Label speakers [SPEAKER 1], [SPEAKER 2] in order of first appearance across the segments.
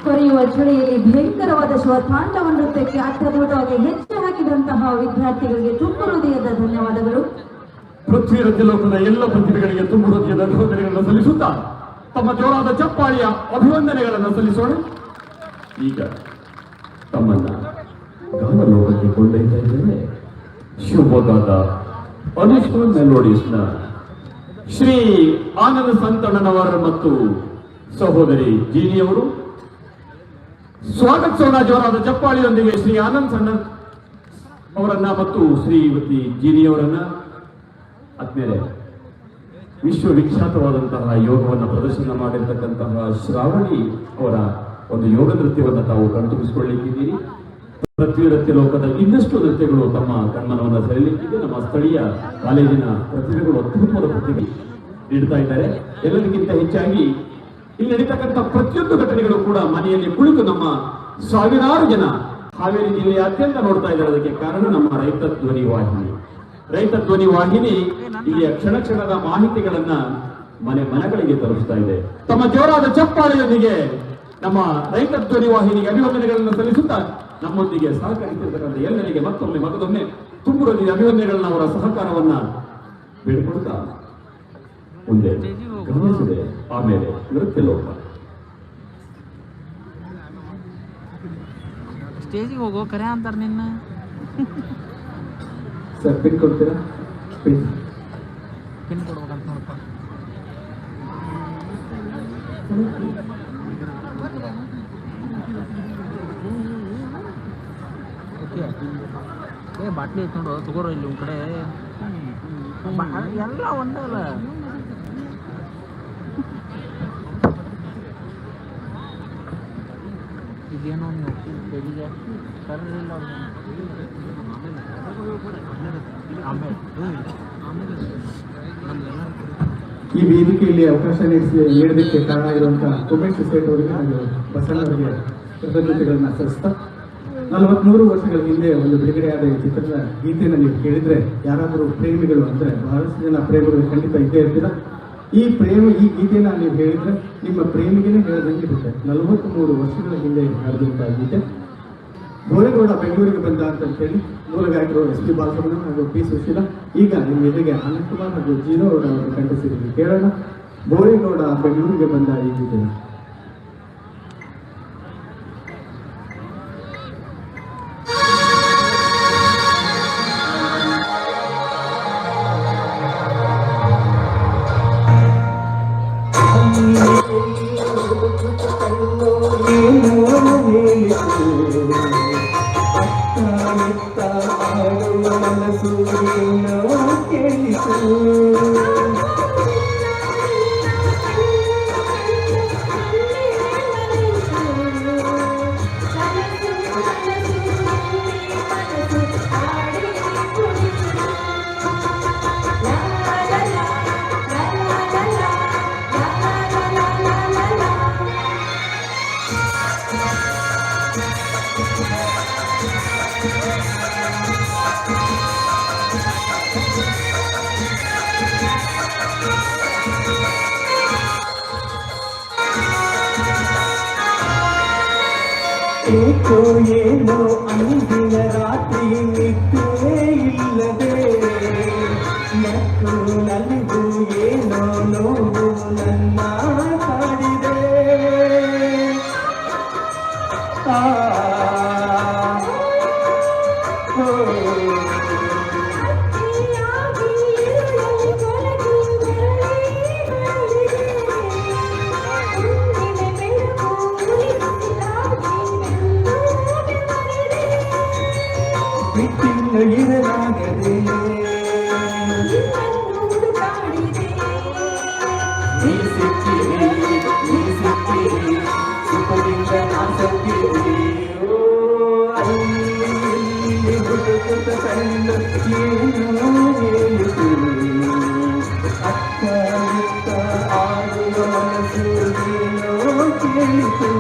[SPEAKER 1] ಕೊರೆಯುವ ಚಳಿಯಲ್ಲಿ ಭಯಂಕರವಾದ ಶಿವತಾಂಡವ ನೃತ್ಯಕ್ಕೆ ಅತ್ಯದ್ಭುತವಾಗಿ ಹೆಜ್ಜೆ ಹಾಕಿದಂತಹ ವಿದ್ಯಾರ್ಥಿಗಳಿಗೆ ತುಂಬ ಹೃದಯದ ಧನ್ಯವಾದಗಳು.
[SPEAKER 2] ಪೃಥ್ವಿ ರಜಲೋಕದ ಎಲ್ಲ ಪ್ರತಿಭೆಗಳಿಗೆ ತುಂಬ ಹೃದಯದ ಧನ್ಯವಾದಗಳನ್ನು ಸಲ್ಲಿಸುತ್ತಾ ತಮ್ಮ ಜೋರಾದ ಚಪ್ಪಾಳಿಯ ಅಭಿವಂದನೆಗಳನ್ನು ಸಲ್ಲಿಸೋಣ. ಈಗ ತಮ್ಮನ್ನ ಗಾನಲೋಕಕ್ಕೆ ಕೊಂಡೊಯ್ತಾ ಇದ್ದೇವೆ. ಶಿವಮೊಗ್ಗದ ಅನುಷ್ಠಾನ್ ಮೆಲೋಡಿಸ್ನ ಶ್ರೀ ಆನಂದ ಸಂತಣ್ಣನವರ ಮತ್ತು ಸಹೋದರಿ ಜೀನಿಯವರು ಸ್ವಾಗತಿಸೋಣ ಜೋರಾದ ಚಪ್ಪಾಳಿಯೊಂದಿಗೆ ಶ್ರೀ ಆನಂದ್ ಸಣ್ಣ ಅವರನ್ನ ಮತ್ತು ಶ್ರೀಮತಿ ಜೀನಿಯವರನ್ನ. ಆದ್ಮೇಲೆ ವಿಶ್ವವಿಖ್ಯಾತವಾದಂತಹ ಯೋಗವನ್ನು ಪ್ರದರ್ಶನ ಮಾಡಿರ್ತಕ್ಕಂತಹ ಶ್ರಾವಣಿ ಅವರ ಒಂದು ಯೋಗ ನೃತ್ಯವನ್ನು ತಾವು ಕಣ್ತುಂಬಿಸಿಕೊಳ್ಳಿಕ್ಕಿದ್ದೀರಿ. ಪೃಥ್ವಿ ನೃತ್ಯ ಲೋಕದ ಇನ್ನಷ್ಟು ನೃತ್ಯಗಳು ತಮ್ಮ ಕಣ್ಮನವನ್ನು ಸೆಳೆಯಲಿಕ್ಕಿದೆ. ನಮ್ಮ ಸ್ಥಳೀಯ ಕಾಲೇಜಿನ ಪ್ರತಿಭೆಗಳು ಅದ್ಭುತವಾದ ಪ್ರತಿಭೆ ನೀಡ್ತಾ ಇದ್ದಾರೆ. ಎಲ್ಲರಿಗಿಂತ ಹೆಚ್ಚಾಗಿ ಇಲ್ಲಿ ನಡೀತಕ್ಕಂಥ ಪ್ರತಿಯೊಂದು ಘಟನೆಗಳು ಕೂಡ ಮನೆಯಲ್ಲಿ ಕುಳಿತು ನಮ್ಮ ಸಾವಿರಾರು ಜನ ಹಾವೇರಿ ಜಿಲ್ಲೆಯಾದ್ಯಂತ ನೋಡ್ತಾ ಇದ್ದಾರೆ. ಅದಕ್ಕೆ ಕಾರಣ ನಮ್ಮ ರೈತ ಧ್ವನಿ ವಾಹಿನಿ. ರೈತ ಧ್ವನಿ ವಾಹಿನಿ ಇಲ್ಲಿಯ ಕ್ಷಣ ಕ್ಷಣದ ಮಾಹಿತಿಗಳನ್ನ ಮನೆ ಮನೆಗಳಿಗೆ ತಲುಪಿಸ್ತಾ ಇದೆ. ತಮ್ಮ ಜೋರಾದ ಚಪ್ಪಾಳೆಯೊಂದಿಗೆ ನಮ್ಮ ರೈತ ಧ್ವನಿ ವಾಹಿನಿಗೆ ಅಭಿವಂದನೆಗಳನ್ನು ಸಲ್ಲಿಸುತ್ತಾ ನಮ್ಮೊಂದಿಗೆ ಸಹಕರಿಸಿರ್ತಕ್ಕಂಥ ಎಲ್ಲರಿಗೆ ಮತ್ತೊಮ್ಮೆ ತುಂಬ ಅಭಿವಂದನೆಗಳನ್ನ ಅವರ ಸಹಕಾರವನ್ನ ಬೇಡಿಕೊಳ್ತಾ ಮುಂದೆ ಗಮನಿಸಿದೆ. ಆಮೇಲೆ ನೃತ್ಯ ಲೋಕ
[SPEAKER 3] ಸ್ಟೇಜಿಗೆ ಹೋಗೋ ಕರೆ ಅಂತಾರೆ ನಿನ್ನ
[SPEAKER 2] ಸರ್ ಪಿನ್ ಕೊಡ್ತೀರಾ?
[SPEAKER 3] ಪಿನ್ ಕೊಡ್ಬೇಕಂತ ನೋಡಪ್ಪ. ಓಕೆ ಬಾಟ್ಲಿ ಐತೆ ನೋಡು, ತಗೋರೋ ಇಲ್ಲಿ ಒಂದು ಕಡೆ ಎಲ್ಲ ಒಂದೇ ಅಲ್ಲ. ಇದೇನೋ ಬೆಳಿಗ್ಗೆ ಕರಲಿಲ್ಲ
[SPEAKER 4] ಈ ವೇದಿಕೆಯಲ್ಲಿ ಅವಕಾಶ ನೀಡೋದಕ್ಕೆ ಕಾರಣ ಆಗಿರುವಂತಹ ಉಮೇಶ್ ಸೇಠ್ ಅವರಿಗೆ ಹಾಗೂ ಬಸವಣ್ಣವರಿಗೆ ಕೃತಜ್ಞತೆಗಳನ್ನ ಸಲ್ಲಿಸ್ತಾ 43 ವರ್ಷಗಳ ಹಿಂದೆ ಒಂದು ಬಿಡುಗಡೆಯಾದ ಈ ಚಿತ್ರದ ಗೀತೆಯನ್ನು ನೀವು ಕೇಳಿದ್ರೆ ಯಾರಾದರೂ ಪ್ರೇಮಿಗಳು ಅಂದ್ರೆ ಬಹಳಷ್ಟು ಜನ ಪ್ರೇಮಿಗಳು ಖಂಡಿತ ಇದ್ದೇ ಇರ್ತೀರ. ಈ ಗೀತೆಯನ್ನು ನೀವು ಹೇಳಿದ್ರೆ ನಿಮ್ಮ ಪ್ರೇಮಿಗೆನೇ ಹೇಳದಂಗೆ ಇರುತ್ತೆ. 43 ವರ್ಷಗಳ ಹಿಂದೆ ನಡೆದಂತಹ ಗೀತೆ. ಬೋರೇಗೌಡ ಬೆಂಗಳೂರಿಗೆ ಬಂದ ಅಂತ ಹೇಳಿ ಮೂಲ ಗಾಯಕರು SP ಬಾಲಸುಬ್ರಹ್ಮಣ್ಯಂ ಹಾಗೂ P ಸುಶೀಲಾ. ಈಗ ನಿಮ್ಮ ಎದುರಿಗೆ ಅನಂತ್ ಕುಮಾರ್ ಹಾಗೂ ಜೀರೋ ಅವರ ಕಂಠಸಿರಿ ಕೇಳೋಣ. ಬೋರೇಗೌಡ ಬೆಂಗಳೂರಿಗೆ ಬಂದ ಈ ಗೀತೆ.
[SPEAKER 5] ಏಕೋ ಏನೋ ಅಂದಿನ ರಾತ್ರಿ ನಿದ್ದೆ ಇಲ್ಲದೆ ನಕ್ಕು ನಲಿದು ಏನೋ ನೋವು ನನ್ನ ಕಾಡಿದೆ. ಇರಲಾಗದೆ ನೀ ಸಿಕ್ಕಿರಿ ಸುಖದಿಂದ ನಾಸಕ್ಕಿರಿ. ಅಲ್ಲಿ ಹುಡುಕುತ್ತ ಕಣ್ಣ ಏನೋ ಹೇಳಿತು ಅಕ್ಕ ಮುತ್ತ ಆಡುವ ಮನಸ್ಸು ಏನೋ ಕೇಳಿತು.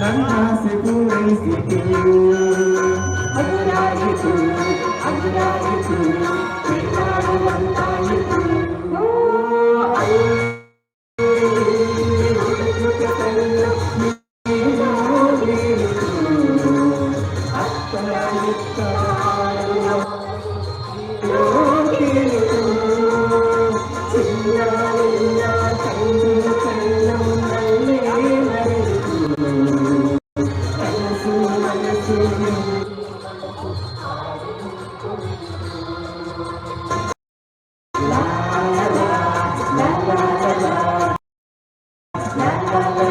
[SPEAKER 5] ನನ್ನ ಆಸೆ ಪೂರೈಸಿತು ಅದುರಾಯಿತು ಅದುರಾಯಿತು ಬೇಕಾಡುವಂತಾಯಿತು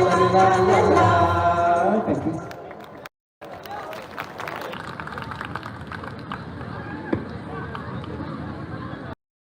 [SPEAKER 5] la la la la